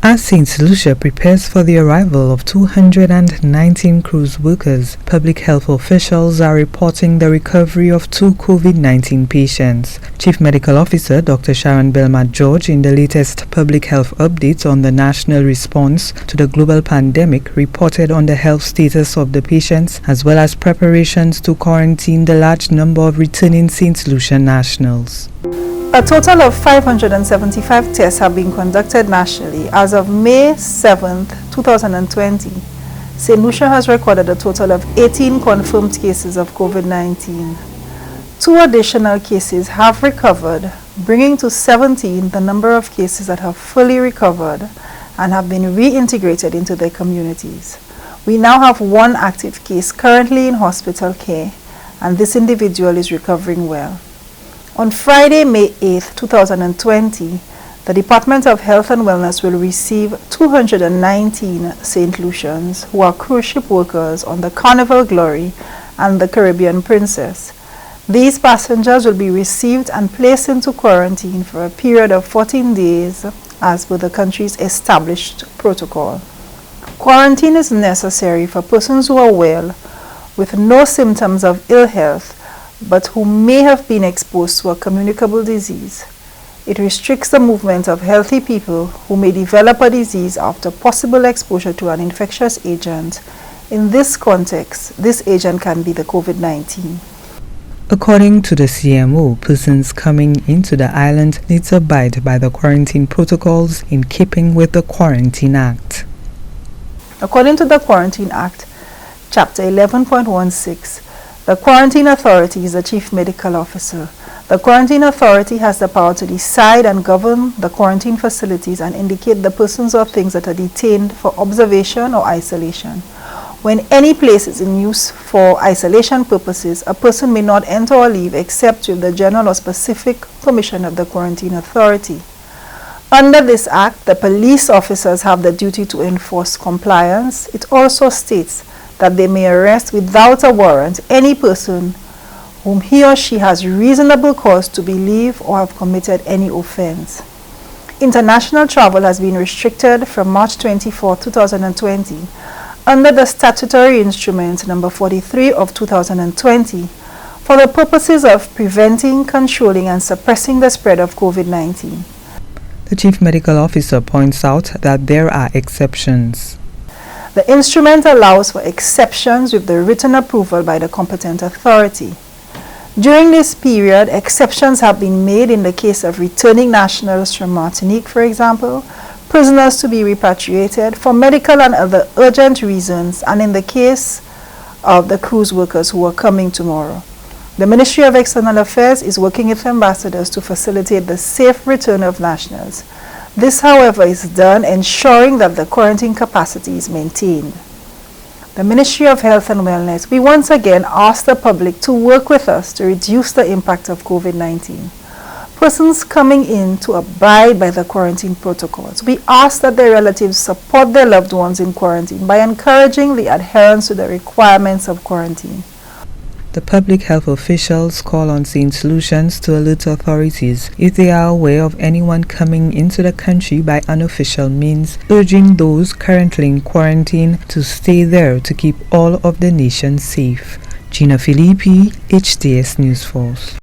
As Saint Lucia prepares for the arrival of 219 cruise workers, public health officials are reporting the recovery of 2 COVID-19 patients. Chief Medical Officer Dr. Sharon Belmar in the latest public health update on the national response to the global pandemic reported on the health status of the patients as well as preparations to quarantine the large number of returning Saint Lucia nationals. A total of 575 tests have been conducted nationally. As of May 7, 2020, Saint Lucia has recorded a total of 18 confirmed cases of COVID-19. 2 additional cases have recovered, bringing to 17 the number of cases that have fully recovered and have been reintegrated into their communities. We now have 1 active case currently in hospital care, and this individual is recovering well. On Friday, May 8, 2020, the Department of Health and Wellness will receive 219 Saint Lucians who are cruise ship workers on the Carnival Glory and the Caribbean Princess. These passengers will be received and placed into quarantine for a period of 14 days as per the country's established protocol. Quarantine is necessary for persons who are well with no symptoms of ill health but who may have been exposed to a communicable disease. It restricts the movement of healthy people who may develop a disease after possible exposure to an infectious agent. In this context, this agent can be the COVID-19. According to the CMO, persons coming into the island need to abide by the quarantine protocols in keeping with the Quarantine Act. According to the Quarantine Act, Chapter 11.16, the Quarantine Authority is the Chief Medical Officer. The Quarantine Authority has the power to decide and govern the quarantine facilities and indicate the persons or things that are detained for observation or isolation. When any place is in use for isolation purposes, a person may not enter or leave except with the general or specific permission of the Quarantine Authority. Under this Act, the police officers have the duty to enforce compliance. It also states that they may arrest without a warrant any person whom he or she has reasonable cause to believe or have committed any offense. International travel has been restricted from March 24, 2020 under the statutory instrument number 43 of 2020 for the purposes of preventing, controlling and suppressing the spread of COVID-19. The Chief Medical Officer points out that there are exceptions. The instrument allows for exceptions with the written approval by the competent authority. During this period, exceptions have been made in the case of returning nationals from Martinique, for example, prisoners to be repatriated for medical and other urgent reasons, and in the case of the cruise workers who are coming tomorrow. The Ministry of External Affairs is working with ambassadors to facilitate the safe return of nationals. This, however, is done ensuring that the quarantine capacity is maintained. The Ministry of Health and Wellness, we once again ask the public to work with us to reduce the impact of COVID-19. Persons coming in to abide by the quarantine protocols, we ask that their relatives support their loved ones in quarantine by encouraging the adherence to the requirements of quarantine. The public health officials call on Saint Lucians to alert authorities if they are aware of anyone coming into the country by unofficial means, urging those currently in quarantine to stay there to keep all of the nation safe. Gina Filippi, HDS News Force.